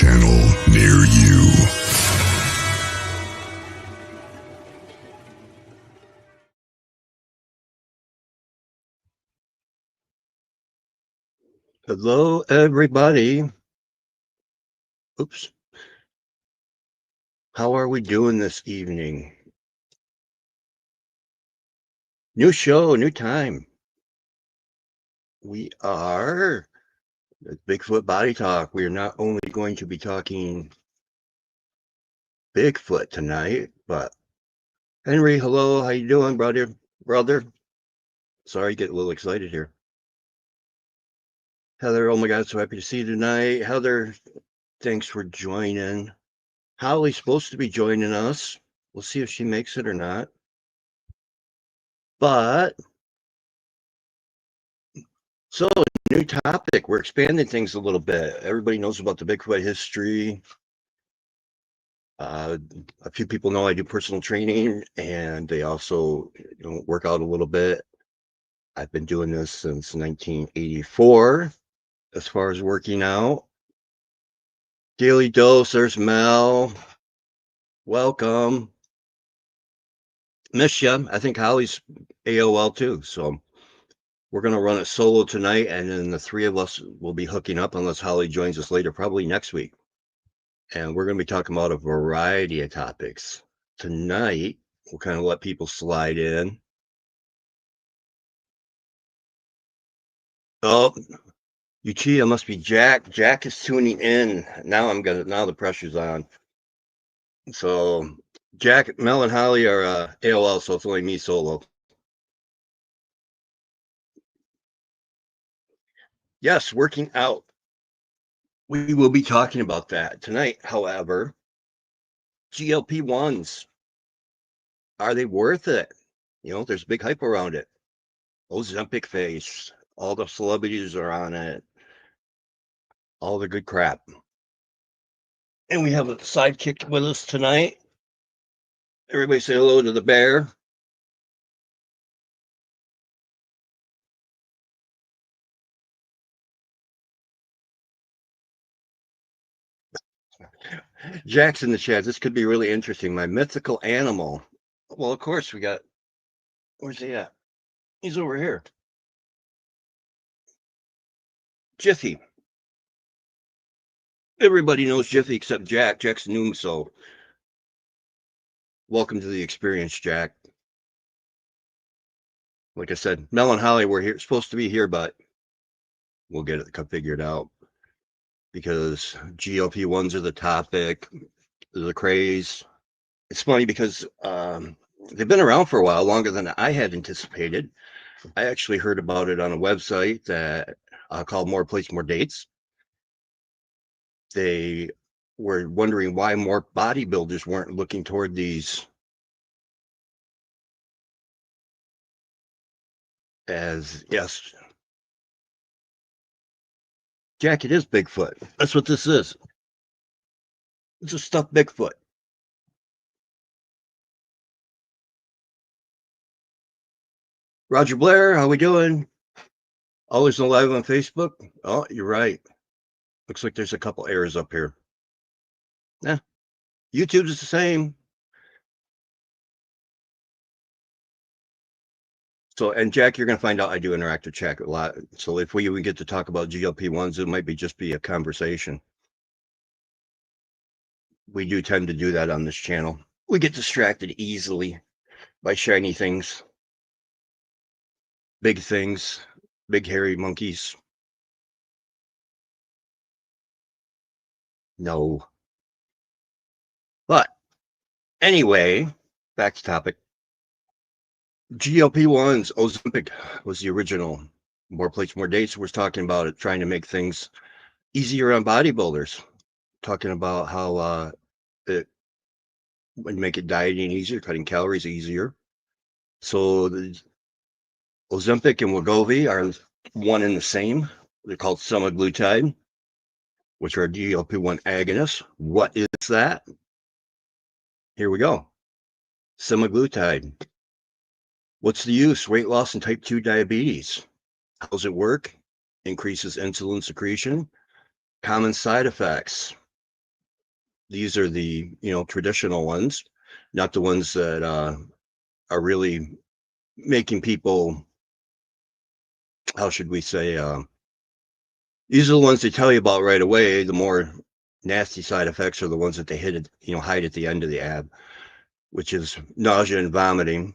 channel near you. Hello, everybody. Oops. How are we doing this evening? New show, new time. We are the Bigfoot Body Talk. We are not only going to be talking Bigfoot tonight, but Henry, hello. How you doing, brother? Sorry, get a little excited here. Heather, oh my God, so happy to see you tonight. Heather, thanks for joining. Holly's supposed to be joining us. We'll see if she makes it or not. But, so new topic. We're expanding things a little bit. Everybody knows about the Bigfoot history. A few people know I do personal training, and they also work out a little bit. I've been doing this since 1984 as far as working out. Daily Dose, there's Mel. Welcome. Miss ya. I think Holly's AOL too. So we're going to run it solo tonight, and then the three of us will be hooking up unless Holly joins us later, probably next week. And we're going to be talking about a variety of topics. Tonight, we'll kind of let people slide in. Oh, Uchia must be Jack. Jack is tuning in. Now the pressure's on. So Jack, Mel, and Holly are AOL, so it's only me solo. Yes, working out. We will be talking about that tonight. However, GLP-1s, are they worth it? There's big hype around it. Ozempic face. All the celebrities are on it. All the good crap. And we have a sidekick with us tonight. Everybody say hello to the bear. Jack's in the chat. This could be really interesting. My mythical animal. Well, of course, where's he at? He's over here. Jiffy. Everybody knows Jiffy except Jack. Jack's new, so welcome to the experience, Jack. Like I said, Mel and Holly were supposed to be here, but we'll get it figured out because GLP-1s are the topic, the craze. It's funny because they've been around for a while, longer than I had anticipated. I actually heard about it on a website that called More Plates, More Dates. They were wondering why more bodybuilders weren't looking toward these as, yes, Jack, it is Bigfoot. That's what this is. It's a stuffed Bigfoot. Roger Blair, how we doing? Always live on Facebook? Oh, you're right. Looks like there's a couple errors up here. Yeah, YouTube is the same. So, and Jack, you're going to find out I do interactive chat a lot. So if we get to talk about GLP-1s, it might just be a conversation. We do tend to do that on this channel. We get distracted easily by shiny things, big hairy monkeys. No. But anyway, back to topic. GLP-1s, Ozempic was the original. More Plates, More Dates was talking about it, trying to make things easier on bodybuilders. Talking about how it would make it dieting easier, cutting calories easier. So the Ozempic and Wegovy are one and the same. They're called semaglutide, which are GLP-1 agonists. What is that? Here we go. Semaglutide. What's the use? Weight loss and type 2 diabetes. How does it work? Increases insulin secretion. Common side effects. These are the, traditional ones, not the ones that are really making people, how should we say, these are the ones they tell you about right away. The more nasty side effects are the ones that they hide at the end of the ad, which is nausea and vomiting.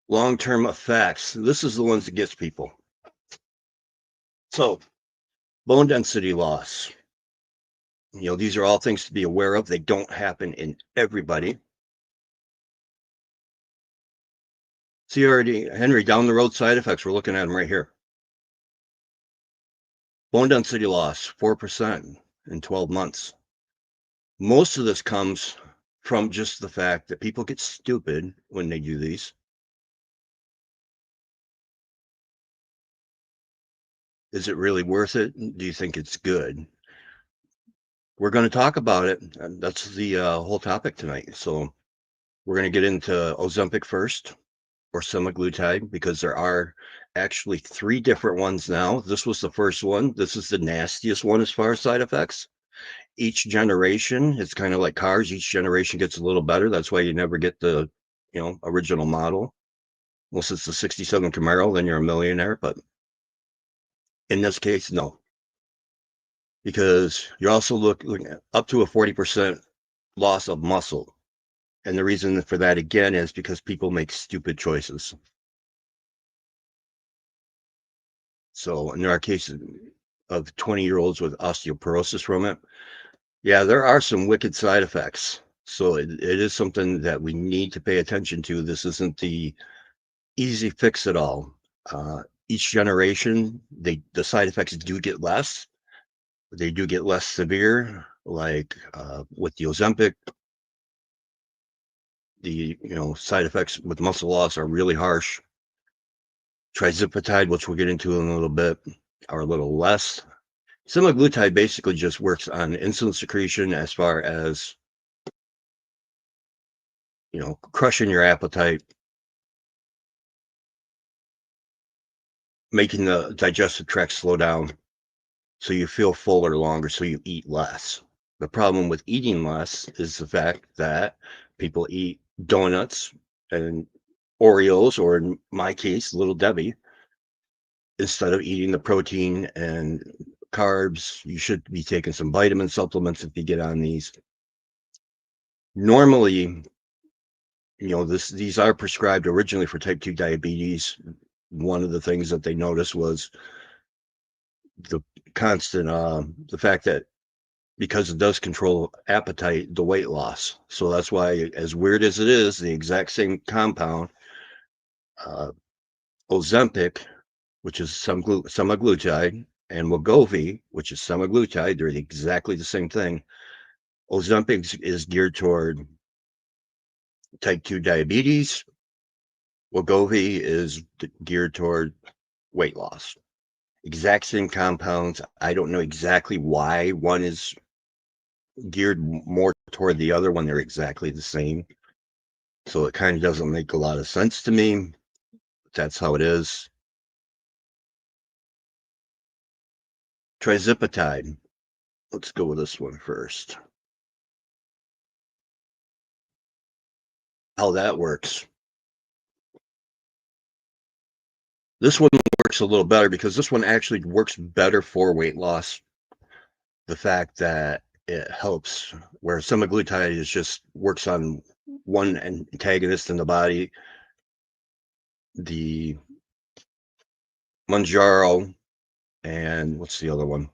Long-term effects. This is the ones that gets people. So, bone density loss. These are all things to be aware of. They don't happen in everybody. See already, Henry, down the road side effects. We're looking at them right here. Bone density loss, 4% in 12 months. Most of this comes from just the fact that people get stupid when they do these. Is it really worth it? Do you think it's good? We're going to talk about it. And that's the whole topic tonight. So we're going to get into Ozempic first, or semaglutide, because there are actually 3 different ones now. This was the first one. This is the nastiest one as far as side effects. Each generation, it's kind of like cars. Each generation gets a little better. That's why you never get the, original model. Unless it's the 67 Camaro, then you're a millionaire. But in this case, no. Because you're also looking at up to a 40% loss of muscle. And the reason for that, again, is because people make stupid choices. So, and there are cases of 20-year-olds with osteoporosis from it. Yeah, there are some wicked side effects. So it is something that we need to pay attention to. This isn't the easy fix at all. Each generation, the side effects do get less. They do get less severe, like with the Ozempic. The side effects with muscle loss are really harsh. Trizipatide, which we'll get into in a little bit, are a little less. Semaglutide basically just works on insulin secretion as far as, crushing your appetite, making the digestive tract slow down so you feel fuller longer, so you eat less. The problem with eating less is the fact that people eat donuts and Oreos, or in my case, Little Debbie, instead of eating the protein and carbs. You should be taking some vitamin supplements if you get on these. Normally, these are prescribed originally for type 2 diabetes. One of the things that they noticed was the constant, the fact that because it does control appetite, the weight loss. So that's why, as weird as it is, the exact same compound, uh, Ozempic, which is semaglutide, and Wegovy, which is semaglutide, they're exactly the same thing. Ozempic is geared toward type 2 diabetes. Wegovy is geared toward weight loss. Exact same compounds. I don't know exactly why one is geared more toward the other when they're exactly the same. So it kind of doesn't make a lot of sense to me. But that's how it is. Trizipatide. Let's go with this one first. How that works. This one works a little better because this one actually works better for weight loss. The fact that it helps, where semaglutide is just works on one antagonist in the body. The Manjaro, and what's the other one?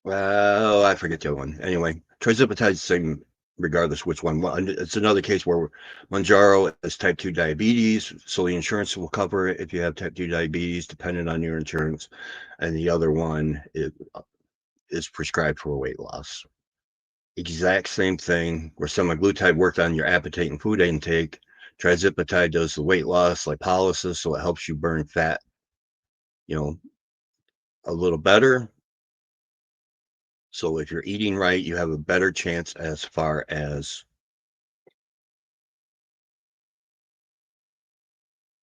Well, I forget the other one. Anyway, trizipatide is the same regardless which one. It's another case where Manjaro is type 2 diabetes, so the insurance will cover it if you have type 2 diabetes, dependent on your insurance. And the other one is prescribed for weight loss. Exact same thing, where semaglutide worked on your appetite and food intake. Trizipatide does the weight loss, lipolysis, so it helps you burn fat, a little better. So if you're eating right, you have a better chance as far as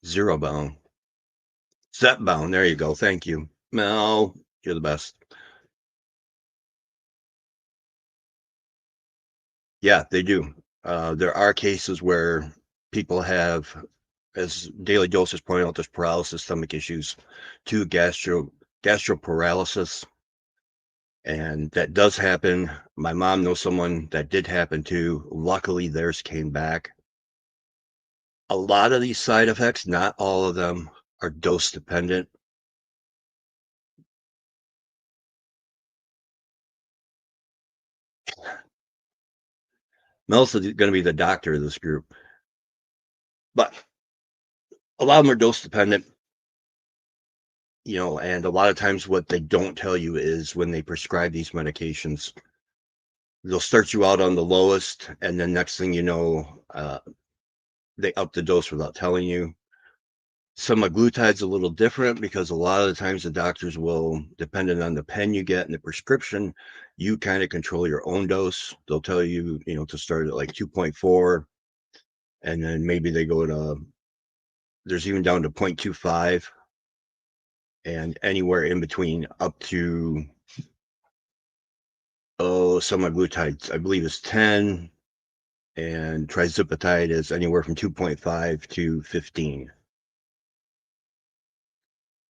zero bound. Set bound. There you go. Thank you. Mel, you're the best. Yeah, they do. There are cases where people have, as daily doses point out, there's paralysis, stomach issues, to gastroparalysis, and that does happen. My mom knows someone that did happen to. Luckily, theirs came back. A lot of these side effects, not all of them, are dose dependent. Mel's going to be the doctor of this group, but a lot of them are dose dependent. And a lot of times what they don't tell you is when they prescribe these medications, they'll start you out on the lowest, and then next thing you know, they up the dose without telling you. Semaglutide's a little different because a lot of the times the doctors will, depending on the pen you get and the prescription, you kind of control your own dose. They'll tell you, to start at like 2.4, and then maybe they go to, there's even down to 0.25, and anywhere in between up to, semaglutide, I believe, is 10, and trizipatide is anywhere from 2.5 to 15.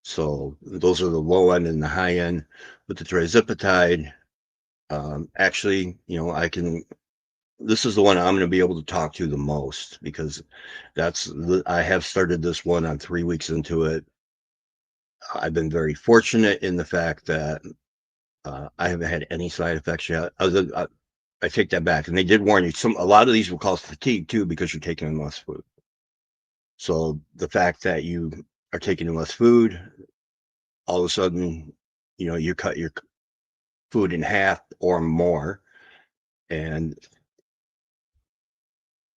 So those are the low end and the high end. With the trizipatide, actually, this is the one I'm going to be able to talk to the most, because I have started this one. I'm 3 weeks into it. I've been very fortunate in the fact that I haven't had any side effects yet. I take that back, and they did warn you. A lot of these will cause fatigue too, because you're taking in less food. So the fact that you are taking in less food, all of a sudden, you cut your food in half or more, and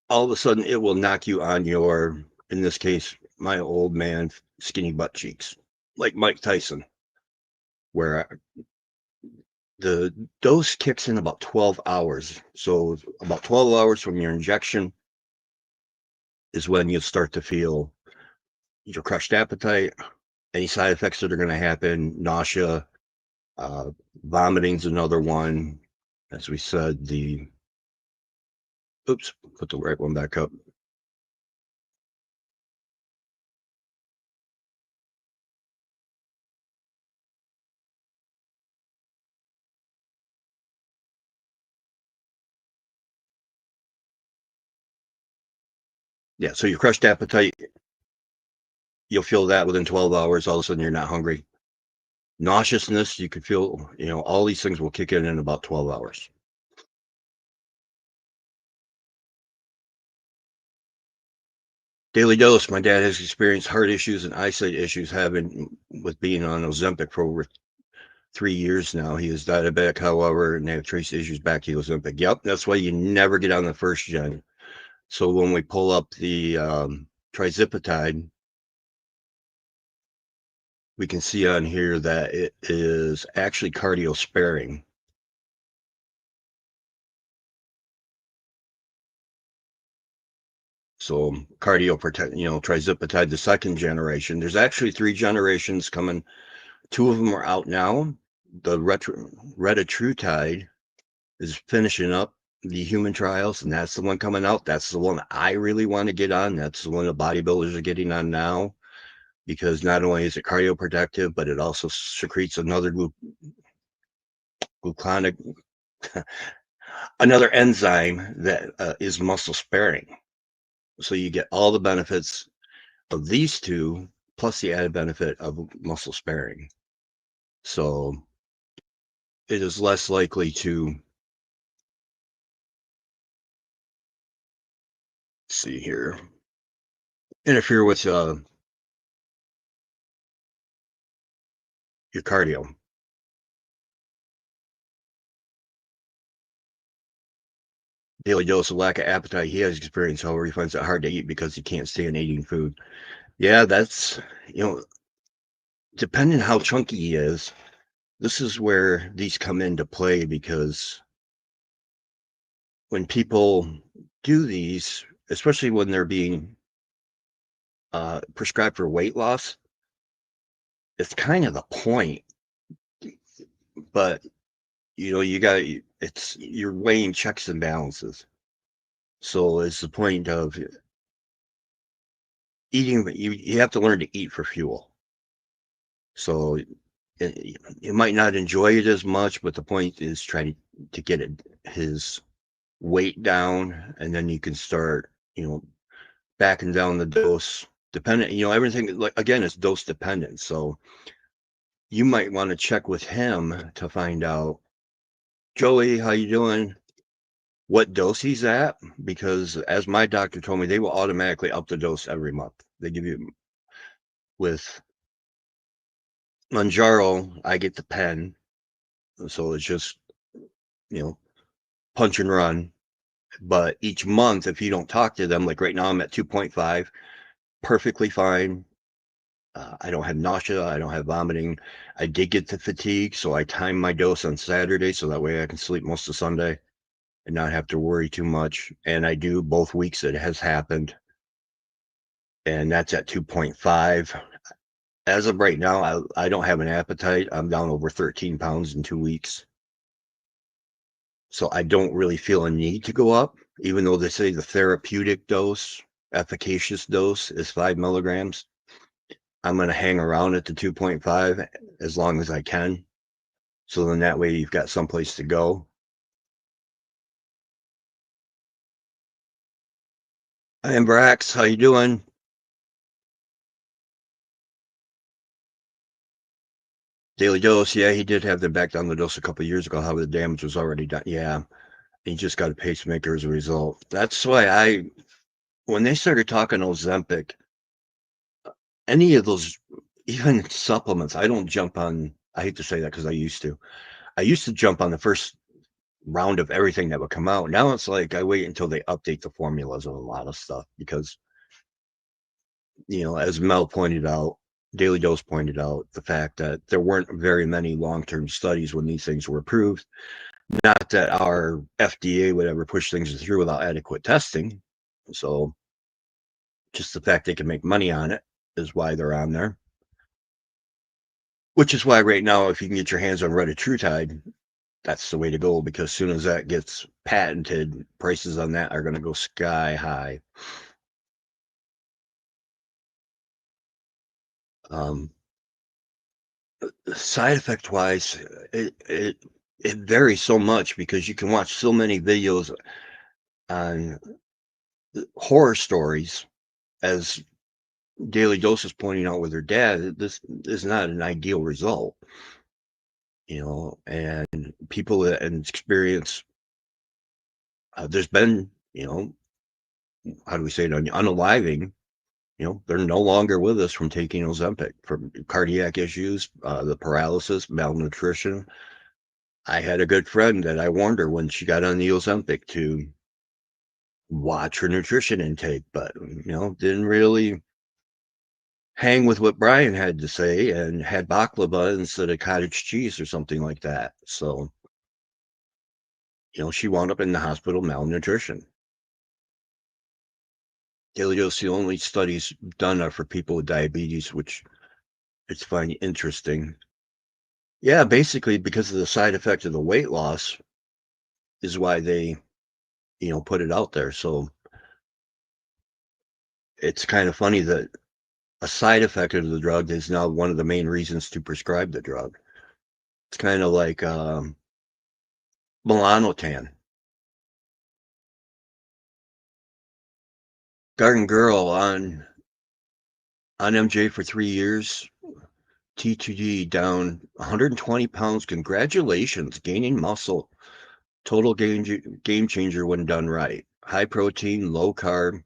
all of a sudden it will knock you on your, in this case, my old man skinny butt cheeks, like Mike Tyson, where the dose kicks in about 12 hours. So about 12 hours from your injection is when you start to feel your crushed appetite, any side effects that are going to happen, nausea, uh, vomiting's another one. As we said, put the right one back up. Yeah, so your crushed appetite, you'll feel that within 12 hours. All of a sudden, you're not hungry. Nauseousness, you could feel, all these things will kick in about 12 hours. Daily dose. My dad has experienced heart issues and eyesight issues having with being on Ozempic for over 3 years now. He is diabetic, however, and they have traced issues back to Ozempic. Yep, that's why you never get on the first gen. So when we pull up the trizipatide, we can see on here that it is actually cardio sparing. So cardio protect, trizipatide, the second generation. There's actually 3 generations coming. 2 of them are out now. The retatrutide is finishing up the human trials, and that's the one coming out. That's the one I really want to get on. That's the one the bodybuilders are getting on now, because not only is it cardioprotective, but it also secretes another gluconic, another enzyme that is muscle sparing. So you get all the benefits of these two, plus the added benefit of muscle sparing. So it is less likely to, see here, interfere with your cardio. Daily dose of lack of appetite he has experienced, however, he finds it hard to eat because he can't stand eating food. Yeah, that's, depending how chunky he is, this is where these come into play, because when people do these, especially when they're being prescribed for weight loss, it's kind of the point, but you're weighing checks and balances. So it's the point of eating. You have to learn to eat for fuel. So you might not enjoy it as much, but the point is trying to get his weight down, and then you can start, backing down the dose. Dependent, everything, like, again, is dose dependent. So you might want to check with him to find out, Joey, how you doing? What dose he's at, because as my doctor told me, they will automatically up the dose every month. They give you, with Manjaro, I get the pen, so it's just, punch and run. But each month, if you don't talk to them, like right now I'm at 2.5, perfectly fine. I don't have nausea, I don't have vomiting. I did get the fatigue, so I time my dose on Saturday so that way I can sleep most of Sunday and not have to worry too much. And I do both weeks it has happened, and that's at 2.5. As of right now, I don't have an appetite. I'm down over 13 pounds in 2 weeks. So I don't really feel a need to go up, even though they say the therapeutic dose, efficacious dose is 5 milligrams. I'm going to hang around at the 2.5 as long as I can. So then that way you've got someplace to go. Hi, Brax. How you doing? Daily dose. Yeah, he did have them back down the dose a couple of years ago. How the damage was already done. Yeah, he just got a pacemaker as a result. That's why when they started talking Ozempic, any of those, even supplements, I don't jump on. I hate to say that because I used to. I used to jump on the first round of everything that would come out. Now it's like I wait until they update the formulas of a lot of stuff because, as Mel pointed out, Daily Dose pointed out, the fact that there weren't very many long-term studies when these things were approved. Not that our FDA would ever push things through without adequate testing. So just the fact they can make money on it is why they're on there. Which is why right now, if you can get your hands on retatrutide, that's the way to go, because as soon as that gets patented, prices on that are going to go sky high. Side effect wise, it varies so much because you can watch so many videos on horror stories, as Daily Dose is pointing out with her dad. This is not an ideal result, and people that experience, there's been, how do we say it, unaliving, they're no longer with us from taking Ozempic, from cardiac issues, the paralysis, malnutrition. I had a good friend that I warned her when she got on the Ozempic to watch her nutrition intake, but, didn't really hang with what Brian had to say and had baklava instead of cottage cheese or something like that. So, she wound up in the hospital, malnutrition. Daily dose, the only studies done are for people with diabetes, which it's finding interesting. Yeah, basically because of the side effect of the weight loss is why they, put it out there. So it's kind of funny that a side effect of the drug is now one of the main reasons to prescribe the drug. It's kind of like Melanotan. Garden Girl on MJ for 3 years. T2D down 120 pounds. Congratulations, gaining muscle. Total game changer when done right. High protein, low carb.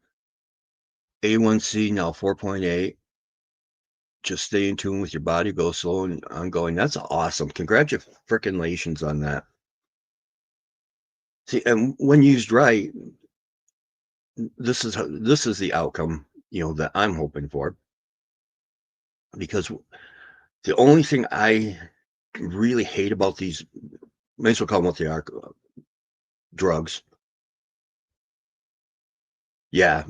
A1C now 4.8. Just stay in tune with your body, go slow and ongoing. That's awesome. Congratulations on that. See, and when used right, this is the outcome, that I'm hoping for. Because the only thing I really hate about these, may as well call them what they are, drugs. Yeah,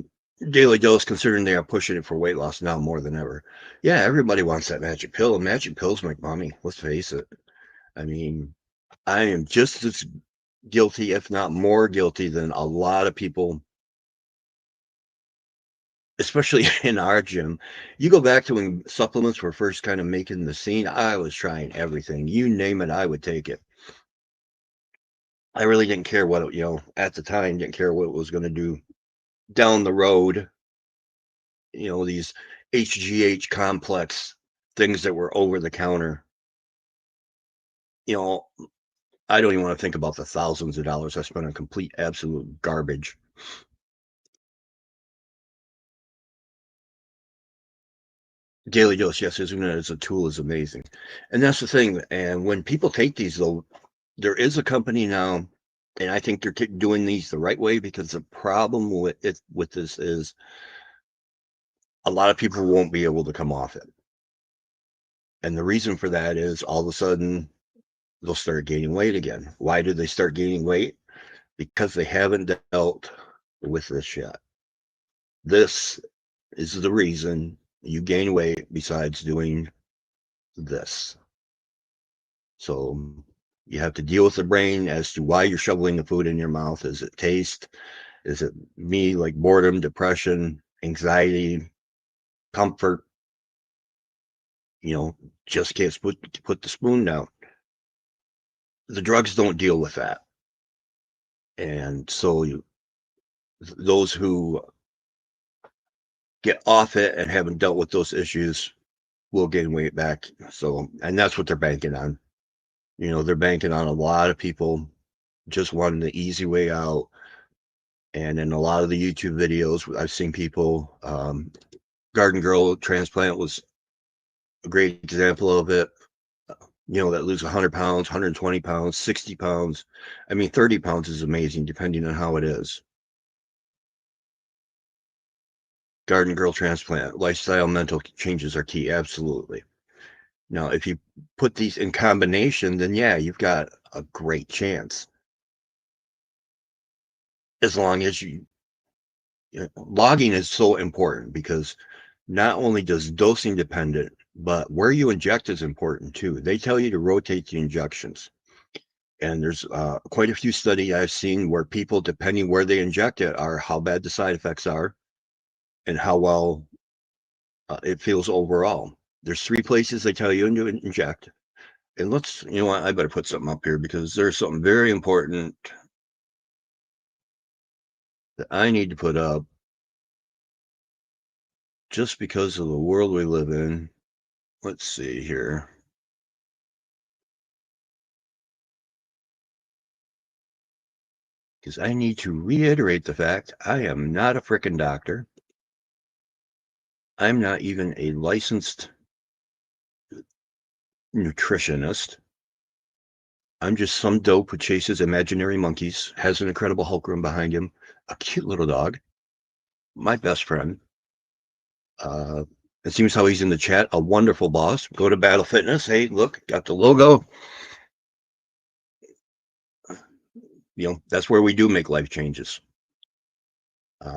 daily dose, considering they are pushing it for weight loss now more than ever. Yeah, everybody wants that magic pill, and magic pills make money. Let's face it. I mean, I am just as guilty, if not more guilty, than a lot of people, especially in our gym. You go back to when supplements were first kind of making the scene, I was trying everything. You name it, I would take it. I really didn't care what, at the time, didn't care what it was going to do down the road. These HGH complex things that were over the counter. You know, I don't even want to think about the thousands of dollars I spent on complete absolute garbage. Daily dose, yes, isn't it, as a tool is amazing. And that's the thing. And when people take these, though, there is a company now, and I think they're doing these the right way, because the problem with this is a lot of people won't be able to come off it. And the reason for that is all of a sudden they'll start gaining weight again. Why did they start gaining weight? Because they haven't dealt with this yet. This is the reason you gain weight, besides doing this. So you have to deal with the brain as to why you're shoveling the food in your mouth. Is it taste? Is it like boredom, depression, anxiety, comfort? Just can't put the spoon down. The drugs don't deal with that. And so those who get off it and haven't dealt with those issues will gain weight back. So, and that's what they're banking on. They're banking on a lot of people just wanting the easy way out. And in a lot of the YouTube videos, I've seen people, Garden Girl transplant was a great example of it. That lose 100 pounds, 120 pounds, 60 pounds. I mean, 30 pounds is amazing, depending on how it is. Garden Girl transplant, lifestyle, mental changes are key. Absolutely. Now, if you put these in combination, then yeah, you've got a great chance. As long as logging is so important, because not only does dosing dependent, but where you inject is important too. They tell you to rotate the injections. And there's quite a few studies I've seen where people, depending where they inject it, are how bad the side effects are and how well it feels overall. There's 3 places they tell you to inject. And let's, what, I better put something up here, because there's something very important that I need to put up, just because of the world we live in. Let's see here. Because I need to reiterate the fact I am not a frickin' doctor. I'm not even a licensed nutritionist. I'm just some dope who chases imaginary monkeys, has an incredible Hulk room behind him, a cute little dog, my best friend. It seems how he's in the chat, a wonderful boss. Go to Battle Fitness. Hey, look, got the logo. That's where we do make life changes.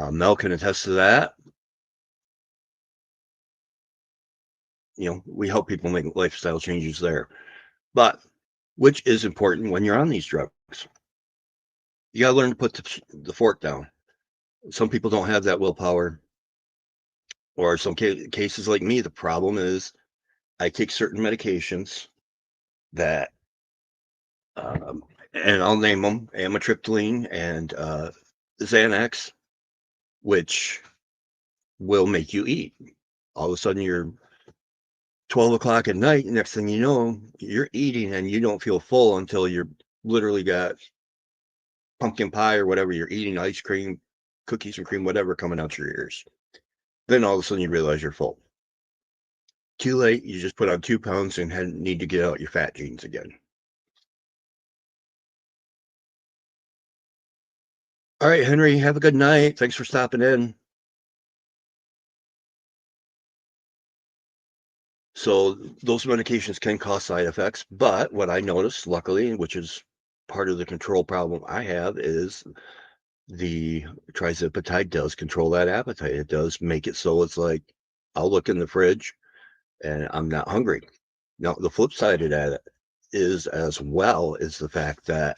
Mel can attest to that. We help people make lifestyle changes there. But which is important when you're on these drugs? You got to learn to put the fork down. Some people don't have that willpower. Or some cases like me, the problem is I take certain medications that, and I'll name them, amitriptyline and Xanax, which will make you eat. All of a sudden, you're 12 o'clock at night. Next thing you know, you're eating and you don't feel full until you're literally got pumpkin pie or whatever you're eating, ice cream, cookies and cream, whatever, coming out your ears. Then all of a sudden you realize you're full. Too late. You just put on 2 pounds and need to get out your fat genes again. All right, Henry, have a good night. Thanks for stopping in. So those medications can cause side effects, but what I noticed, luckily, which is part of the control problem I have, is the trizipatide does control that appetite. It does make it so it's like, I'll look in the fridge and I'm not hungry. Now, the flip side of that is as well is the fact that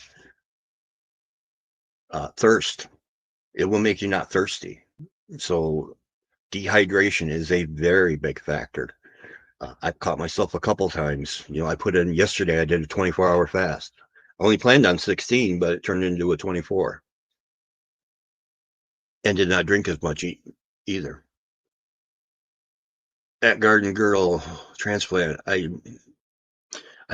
thirst, it will make you not thirsty. So dehydration is a very big factor. I've caught myself a couple times. I put in yesterday, I did a 24-hour fast. I only planned on 16, but it turned into a 24. And did not drink as much either. At Garden Girl Transplant, I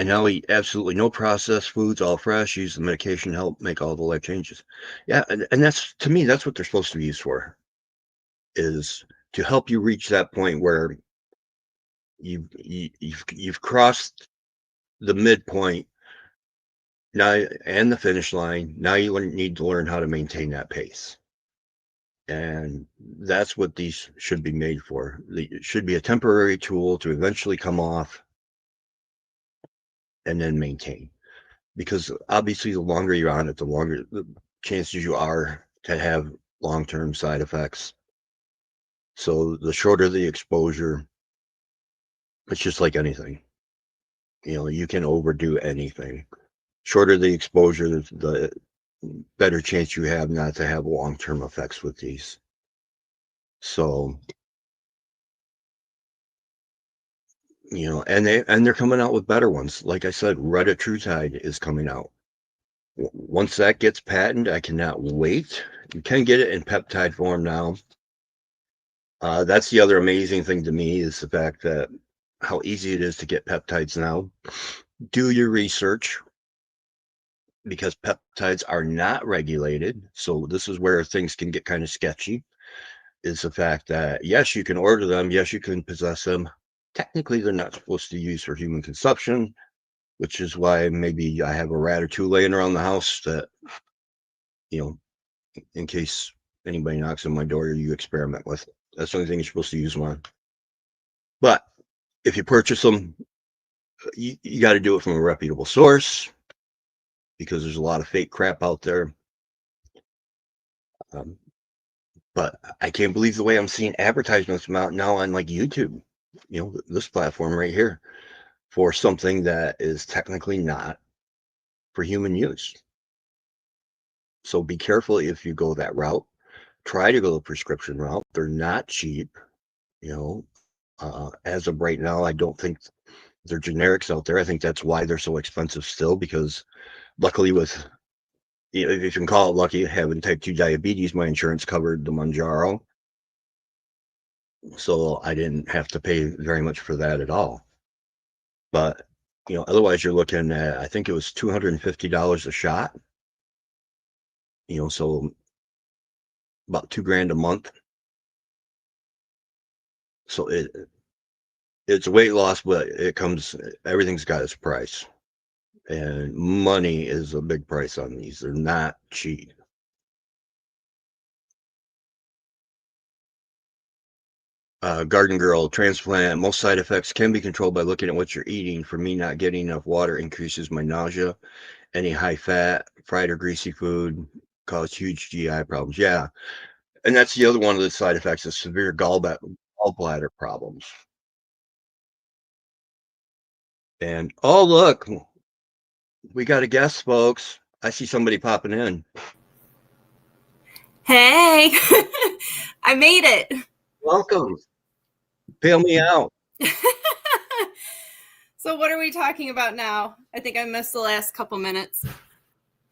now eat absolutely no processed foods, all fresh, use the medication to help make all the life changes. Yeah, and that's, to me, that's what they're supposed to be used for, is to help you reach that point where you've crossed the midpoint now and the finish line. Now you need to learn how to maintain that pace. And that's what these should be made for. It should be a temporary tool to eventually come off and then maintain. Because obviously the longer you're on it, the longer the chances you are to have long-term side effects. So the shorter the exposure, it's just like anything. You can overdo anything. Shorter the exposure, the better chance you have not to have long-term effects with these. So, and they're coming out with better ones. Like I said, retatrutide is coming out. Once that gets patented, I cannot wait. You can get it in peptide form now. That's the other amazing thing to me, is the fact that how easy it is to get peptides now. Do your research, because peptides are not regulated. So this is where things can get kind of sketchy, is the fact that, yes, you can order them. Yes, you can possess them. Technically, they're not supposed to be used for human consumption, which is why maybe I have a rat or two laying around the house that, in case anybody knocks on my door, you experiment with. That's the only thing you're supposed to use them on. But if you purchase them, you got to do it from a reputable source, because there's a lot of fake crap out there. But I can't believe the way I'm seeing advertisements come out now on like YouTube, this platform right here, for something that is technically not for human use. So be careful if you go that route. Try to go the prescription route. They're not cheap. As of right now, I don't think they're generics out there. I think that's why they're so expensive still, because luckily with, if you can call it lucky, having type 2 diabetes, my insurance covered the Mounjaro. So I didn't have to pay very much for that at all. But, otherwise you're looking at, I think it was $250 a shot. So about $2,000 a month. So it's weight loss, but everything's got its price. And money is a big price on these. They're not cheap. Garden Girl Transplant. Most side effects can be controlled by looking at what you're eating. For me, not getting enough water increases my nausea. Any high fat, fried or greasy food cause huge GI problems. Yeah. And that's the other one of the side effects, is severe gallbladder problems. And oh, look, we got a guest, folks. I see somebody popping in. Hey, I made it. Welcome. Bail me out. So what are we talking about now? I think I missed the last couple minutes.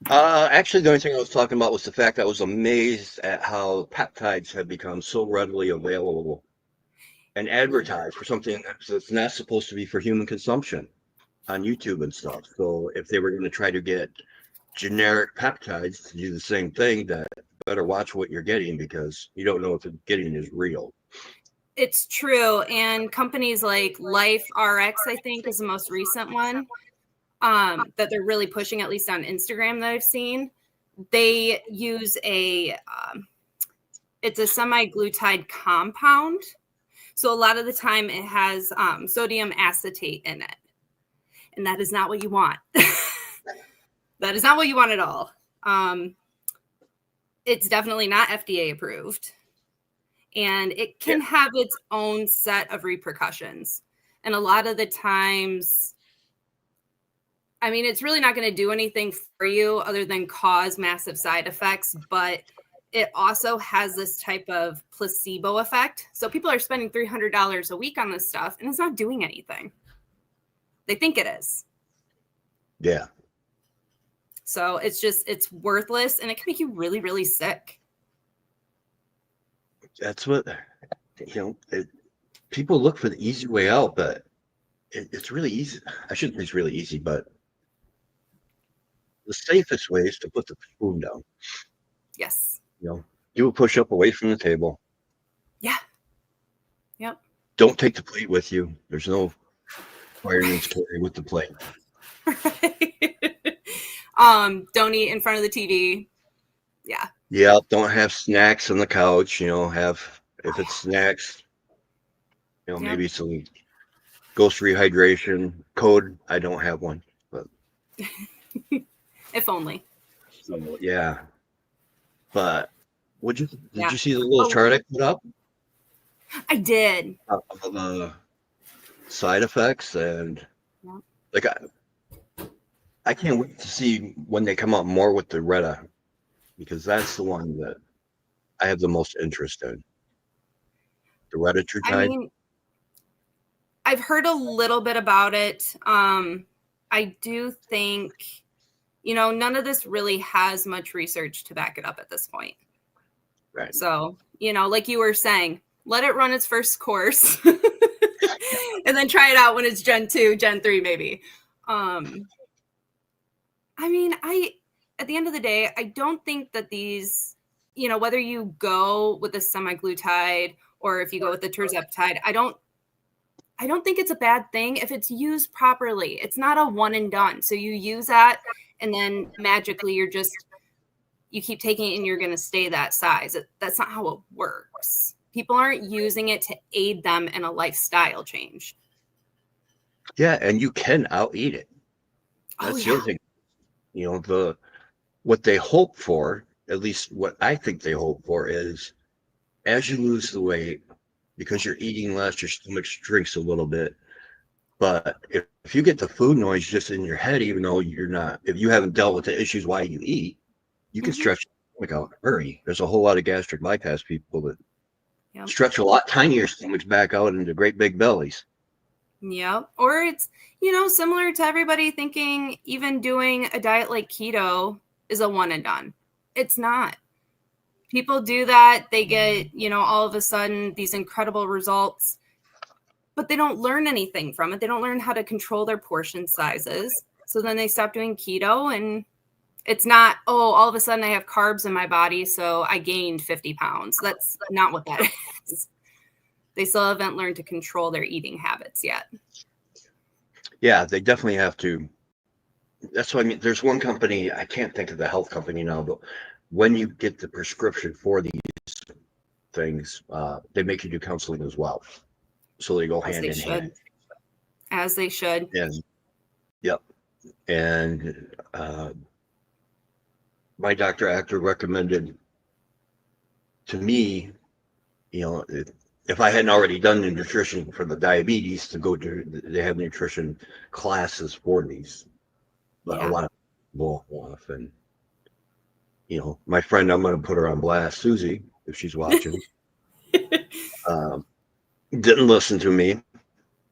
Actually, the only thing I was talking about was the fact that I was amazed at how peptides have become so readily available and advertised for something that's not supposed to be for human consumption on YouTube and stuff. So if they were going to try to get generic peptides to do the same thing, that better watch what you're getting, because you don't know if the getting is real. It's true. And companies like Life RX, I think, is the most recent one that they're really pushing, at least on Instagram, that I've seen. They use it's a semi-glutide compound. So a lot of the time it has sodium acetate in it. And that is not what you want. That is not what you want at all. it's definitely not FDA approved. And it can have its own set of repercussions. And a lot of the times, I mean, it's really not going to do anything for you other than cause massive side effects, but it also has this type of placebo effect. So people are spending $300 a week on this stuff, and it's not doing anything. They think it is. Yeah. So it's worthless, and it can make you really, really sick. That's what, people look for the easy way out, but it's really easy. I shouldn't say it's really easy, but the safest way is to put the spoon down. Yes. Do a push-up away from the table. Yeah. Yep. Don't take the plate with you. There's no requirements carry with the plate. Don't eat in front of the TV. Yeah. Yeah. Don't have snacks on the couch. If it's snacks, maybe some Ghost Rehydration code. I don't have one, but if only. So, yeah. But did you see the little chart I put up? I did. Of the side effects, and I can't wait to see when they come up more with the Retta, because that's the one that I have the most interest in. The Retatrutide. I mean, I've heard a little bit about it. I do think, none of this really has much research to back it up at this point. Right. So, like you were saying, let it run its first course and then try it out when it's Gen 2, Gen 3, maybe. I mean, at the end of the day, I don't think that these, whether you go with the semaglutide or if you go with the tirzepatide, I don't think it's a bad thing if it's used properly. It's not a one and done. So you use that and then magically you keep taking it and you're going to stay that size. That's not how it works. People aren't using it to aid them in a lifestyle change. Yeah, and you can out-eat it. That's the other thing. What they hope for, at least what I think they hope for, is as you lose the weight, because you're eating less, your stomach shrinks a little bit. But if you get the food noise just in your head, even though if you haven't dealt with the issues why you eat, you can stretch your stomach out in a hurry. There's a whole lot of gastric bypass people that stretch a lot tinier stomachs back out into great big bellies. Yep. Or it's, similar to everybody thinking even doing a diet like keto is a one and done. It's not. People do that. They get, all of a sudden these incredible results, but they don't learn anything from it. They don't learn how to control their portion sizes. So then they stop doing keto, and it's not, all of a sudden I have carbs in my body, so I gained 50 pounds. That's not what that is. They still haven't learned to control their eating habits yet. Yeah, they definitely have to. That's what I mean. There's one company, I can't think of the health company now, but when you get the prescription for these things, they make you do counseling as well. So they go hand in hand. As they should. And yep. And my doctor actually recommended to me, if I hadn't already done the nutrition for the diabetes, to go to, they have nutrition classes for these. But a lot of people off, and my friend, I'm going to put her on blast, Susie, if she's watching, didn't listen to me,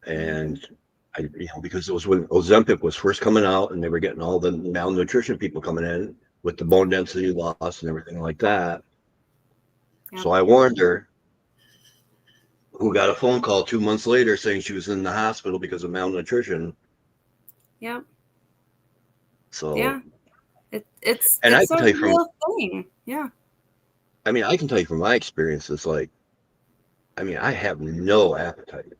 and because it was when Ozempic was first coming out, and they were getting all the malnutrition people coming in with the bone density loss and everything like that. Yeah. So I warned her, who got a phone call 2 months later saying she was in the hospital because of malnutrition. Yep. So yeah, it's I can a tell you real thing. Yeah. I mean, I can tell you from my experience, it's like, I have no appetite.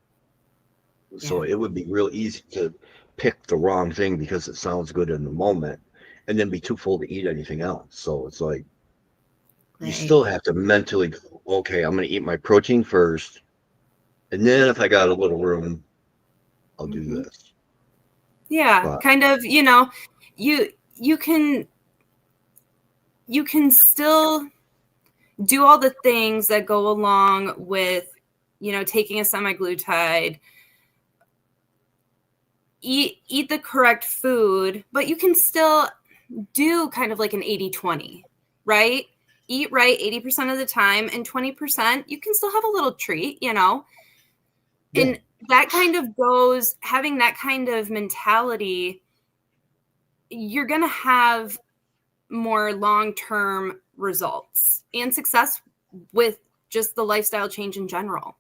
So it would be real easy to pick the wrong thing because it sounds good in the moment and then be too full to eat anything else. So it's like, you still have to mentally go, okay, I'm going to eat my protein first. And then if I got a little room, I'll do this. Yeah. Kind of, you can still do all the things that go along with, taking a semaglutide, eat the correct food, but you can still do kind of like an 80-20, right? Eat right 80% of the time, and 20% you can still have a little treat, Yeah. And that kind of goes, having that kind of mentality, you're going to have more long-term results and success with just the lifestyle change in general.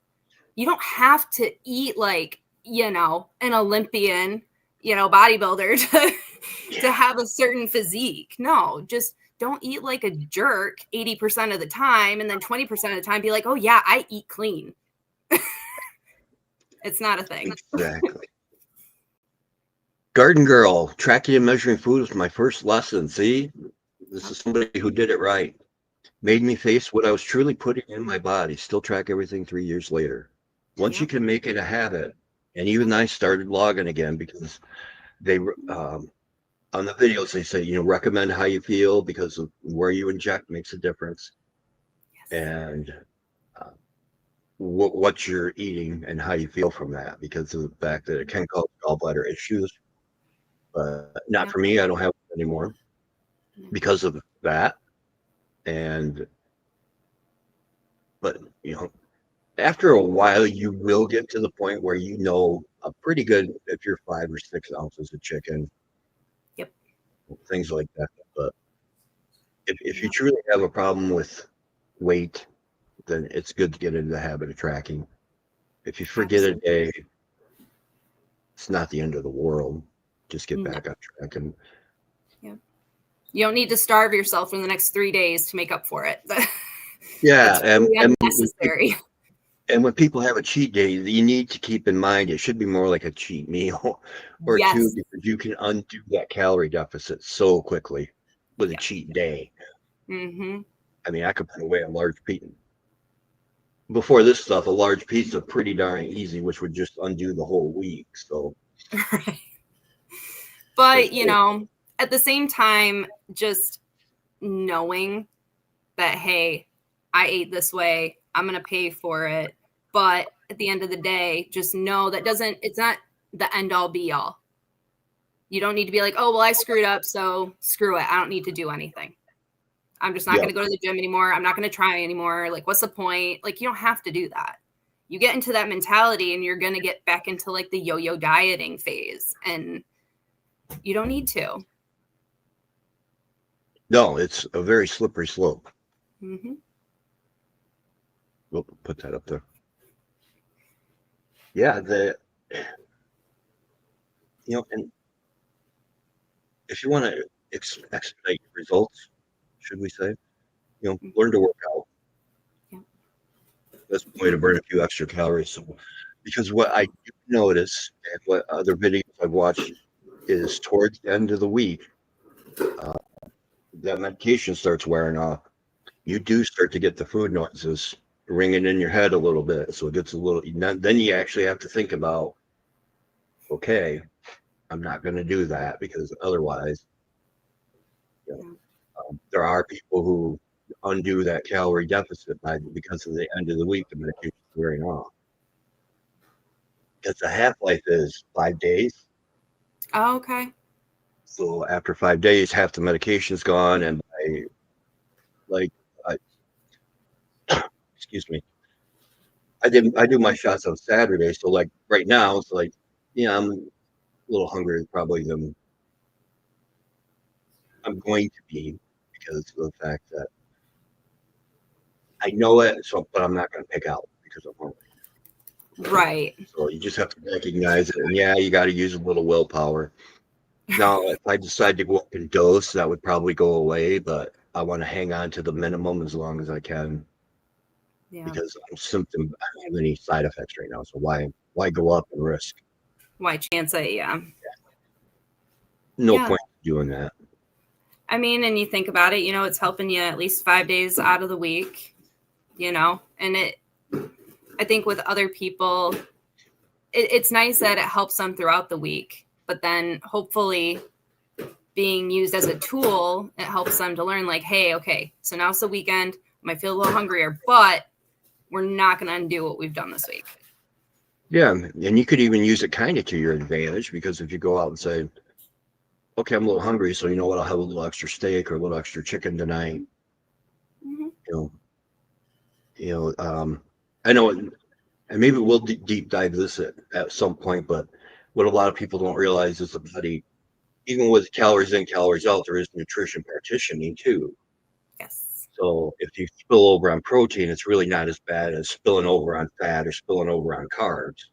You don't have to eat like, an Olympian, bodybuilder to have a certain physique. No, just don't eat like a jerk 80% of the time, and then 20% of the time be like, oh yeah, I eat clean. It's not a thing. Exactly. Garden Girl, tracking and measuring food was my first lesson. See, this is somebody who did it right. Made me face what I was truly putting in my body. Still track everything 3 years later. Once you can make it a habit, and even I started logging again because they on the videos they say, recommend how you feel because of where you inject makes a difference, and what you're eating and how you feel from that, because of the fact that it can cause gallbladder issues. But not for me. I don't have it anymore because of that. But after a while, you will get to the point where a pretty good if you're 5 or 6 ounces of chicken. Yep. Things like that. But if you truly have a problem with weight, then it's good to get into the habit of tracking. If you forget a day, it's not the end of the world. Just get back on track. And you don't need to starve yourself for the next 3 days to make up for it. Yeah, really unnecessary. And when people have a cheat day, you need to keep in mind it should be more like a cheat meal or two, because you can undo that calorie deficit so quickly with a cheat day. Mm-hmm. I mean, I could put away a large pizza. Before this stuff, a large pizza pretty darn easy, which would just undo the whole week. So, right. But at the same time, just knowing that, hey, I ate this way, I'm going to pay for it. But at the end of the day, just know that it's not the end all be all. You don't need to be like, oh, well, I screwed up, so screw it. I don't need to do anything. I'm just not going to go to the gym anymore. I'm not going to try anymore. Like, what's the point? Like, you don't have to do that. You get into that mentality and you're going to get back into like the yo-yo dieting phase, and you don't need to. No, it's a very slippery slope. Mm-hmm. We'll put that up there. Yeah, and if you want to expedite results, should we say, learn to work out. Yeah. That's one way to burn a few extra calories. So, because what I do notice, and what other videos I've watched, is towards the end of the week, that medication starts wearing off. You do start to get the food noises ringing in your head a little bit. So it gets a little, then you actually have to think about, okay, I'm not going to do that, because otherwise, there are people who undo that calorie deficit because of the end of the week, the medication is wearing off. Because the half-life is 5 days. Oh, okay. So after 5 days, half the medication is gone, and excuse me, I do my shots on Saturday. So like right now, it's like, I'm a little hungrier probably than I'm going to be, because of the fact that I know it. So, but I'm not going to pick out because I'm hungry. Right. So you just have to recognize it, and you got to use a little willpower. Now, if I decide to go up in dose, that would probably go away, but I want to hang on to the minimum as long as I can. Yeah. Because I don't have any side effects right now. So why go up and risk? Why chance it? Yeah. No point in doing that. I mean, and you think about it, it's helping you at least 5 days out of the week, and I think with other people, it's nice that it helps them throughout the week, but then hopefully being used as a tool, it helps them to learn like, hey, okay, so now it's the weekend. Might feel a little hungrier, but we're not going to undo what we've done this week. Yeah, and you could even use it kind of to your advantage, because if you go out and say, okay, I'm a little hungry, so you know what, I'll have a little extra steak or a little extra chicken tonight. Mm-hmm. I know, and maybe we'll deep dive this at some point, but what a lot of people don't realize is the body, even with calories in, calories out, there is nutrition partitioning too. Yes. So if you spill over on protein, it's really not as bad as spilling over on fat or spilling over on carbs.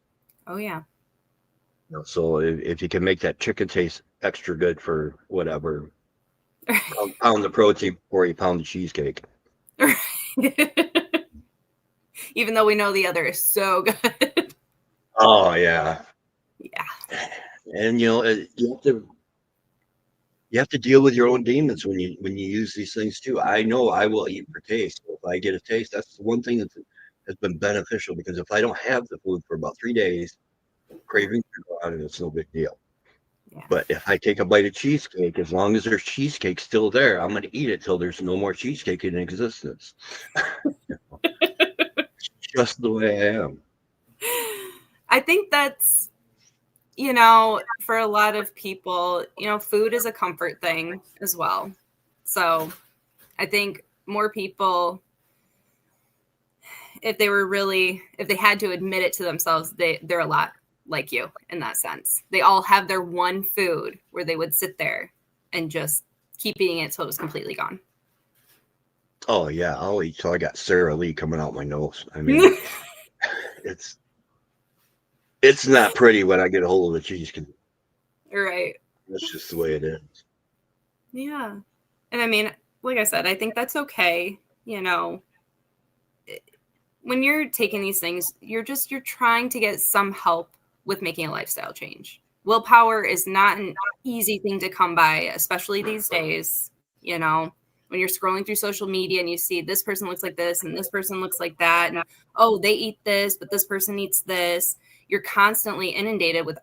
Oh, yeah. So if you can make that chicken taste extra good for whatever, pound the protein before you pound the cheesecake. Even though we know the other is so good. Oh, yeah. Yeah. And, you have to deal with your own demons when you use these things too. I know I will eat for taste. If I get a taste, that's the one thing that has been beneficial, because if I don't have the food for about 3 days, cravings are gone and it's no big deal. Yeah. But if I take a bite of cheesecake, as long as there's cheesecake still there, I'm going to eat it till there's no more cheesecake in existence. Just the way I am. I think that's, for a lot of people, food is a comfort thing as well. So I think more people, if they had to admit it to themselves, they're a lot like you in that sense. They all have their one food where they would sit there and just keep eating it till it was completely gone. Oh, yeah. I'll eat till I got Sara Lee coming out my nose. I mean, it's not pretty when I get a hold of the cheesecake. Right. That's just the way it is. Yeah. And I mean, like I said, I think that's okay. When you're taking these things, you're trying to get some help with making a lifestyle change. Willpower is not an easy thing to come by, especially these days. When you're scrolling through social media and you see this person looks like this and this person looks like that, and oh, they eat this, but this person eats this. You're constantly inundated with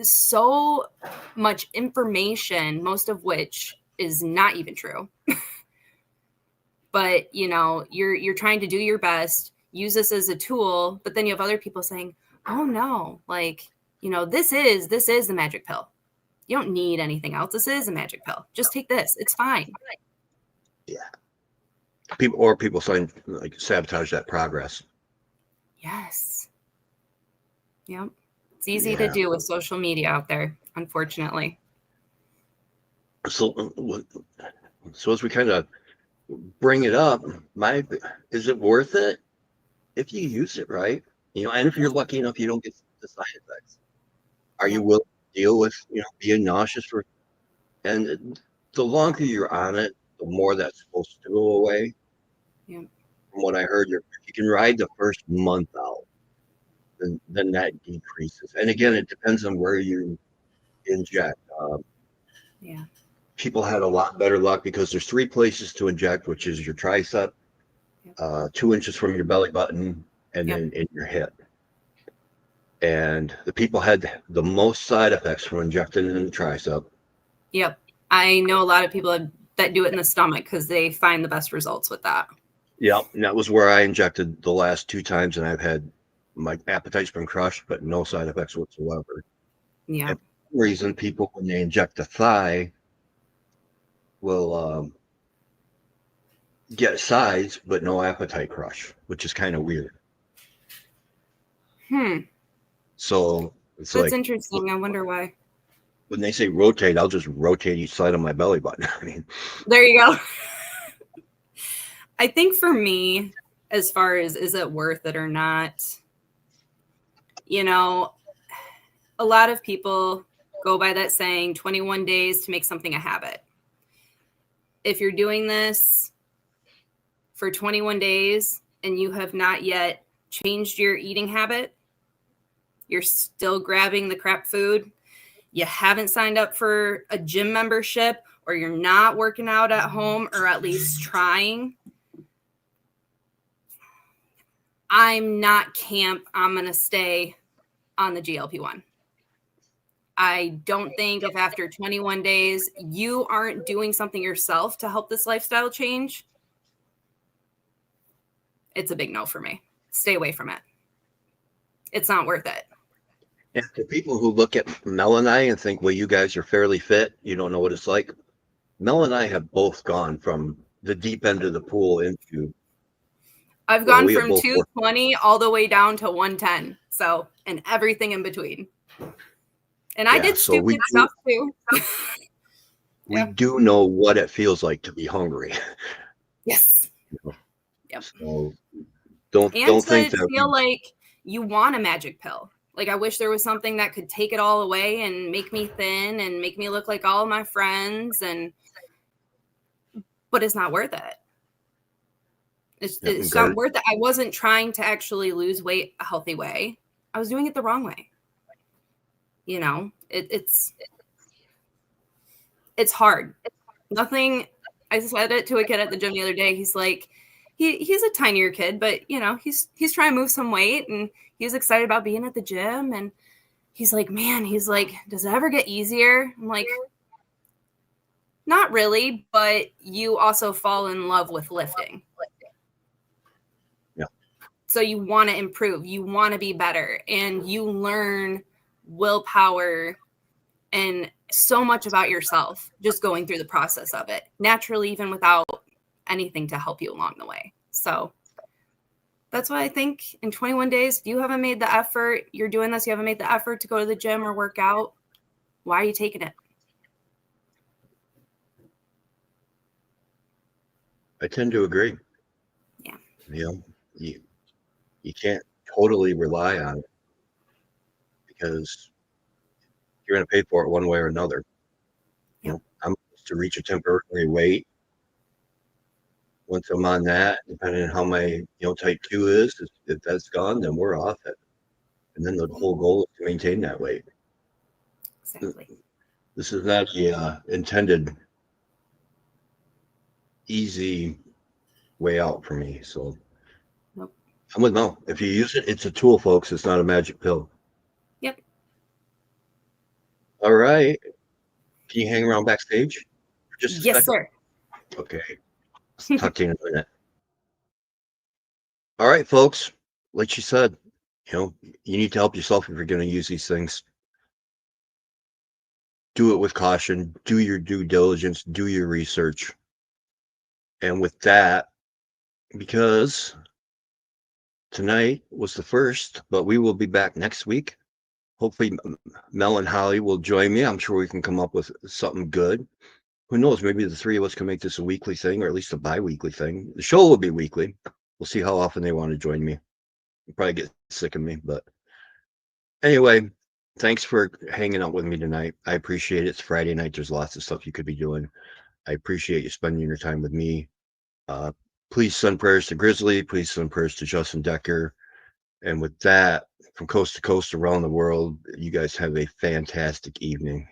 so much information, most of which is not even true. But you're trying to do your best, use this as a tool, but then you have other people saying, oh no, this is the magic pill. You don't need anything else. This is a magic pill. Just take this. It's fine. Yeah. People saying, like, sabotage that progress. Yes. Yep. It's easy to do with social media out there, unfortunately. So as we kind of bring it up, is it worth it if you use it right? And if you're lucky enough you don't get the side effects, are you willing to deal with being nauseous and the longer you're on it, the more that's supposed to go away. Yeah. From what I heard, you can ride the first month out, then that decreases. And again, it depends on where you inject. Yeah. People had a lot better luck because there's 3 places to inject, which is your tricep, 2 inches from your belly button, and then in your hip. And the people had the most side effects from injecting in the tricep. Yep. I know a lot of people that do it in the stomach because they find the best results with that. Yep. And that was where I injected the last 2 times, and I've had my appetite's been crushed, but no side effects whatsoever. Yeah. And for some reason, people, when they inject the thigh, will get sides, but no appetite crush, which is kind of weird. So that's interesting. I wonder why. When they say rotate, I'll just rotate each side of my belly button. I mean, there you go. I think for me, as far as is it worth it or not, a lot of people go by that saying 21 days to make something a habit. If you're doing this for 21 days and you have not yet changed your eating habit, you're still grabbing the crap food, you haven't signed up for a gym membership, or you're not working out at home, or at least trying, I'm not camp. I'm going to stay on the GLP-1. I don't think if after 21 days you aren't doing something yourself to help this lifestyle change, it's a big no for me. Stay away from it. It's not worth it. And for people who look at Mel and I and think, well, you guys are fairly fit, you don't know what it's like. Mel and I have both gone from the deep end of the pool into. I've gone from 220 all the way down to 110. So, and everything in between. And I did stupid stuff too. We do know what it feels like to be hungry. Yes. Yep. So don't think that feel like you want a magic pill. Like, I wish there was something that could take it all away and make me thin and make me look like all of my friends, but it's not worth it. It's not worth it. I wasn't trying to actually lose weight a healthy way. I was doing it the wrong way. You know, it's hard. Nothing. I said it to a kid at the gym the other day. He's like, he's a tinier kid, but you know, he's trying to move some weight and he's excited about being at the gym. And he's like, man, does it ever get easier? I'm like, not really, but you also fall in love with lifting. Yeah. So you want to improve, you want to be better, and you learn willpower and so much about yourself just going through the process of it naturally, even without anything to help you along the way. So that's why I think in 21 days, you haven't made the effort. You're doing this. You haven't made the effort to go to the gym or work out. Why are you taking it? I tend to agree. Yeah. You know, you can't totally rely on it because you're going to pay for it one way or another. You know, I'm supposed to reach a temporary weight. Once I'm on that, depending on how my type 2 is, if that's gone, then we're off it. And then the whole goal is to maintain that weight. Exactly. This is not the intended easy way out for me. So nope. I'm with Mel. If you use it, it's a tool, folks. It's not a magic pill. Yep. All right. Can you hang around backstage for just a second? Yes, sir. Okay. Talk to you in a minute. All right, folks. Like she said, you need to help yourself if you're going to use these things. Do it with caution. Do your due diligence. Do your research. And with that, because tonight was the first, but we will be back next week. Hopefully, Mel and Holly will join me. I'm sure we can come up with something good. Who knows? Maybe the three of us can make this a weekly thing, or at least a bi-weekly thing. The show will be weekly. We'll see how often they want to join me. They'll probably get sick of me, but anyway, thanks for hanging out with me tonight. I appreciate it. It's Friday night. There's lots of stuff you could be doing. I appreciate you spending your time with me. Please send prayers to Grizzly. Please send prayers to Justin Decker. And with that, from coast to coast around the world, you guys have a fantastic evening.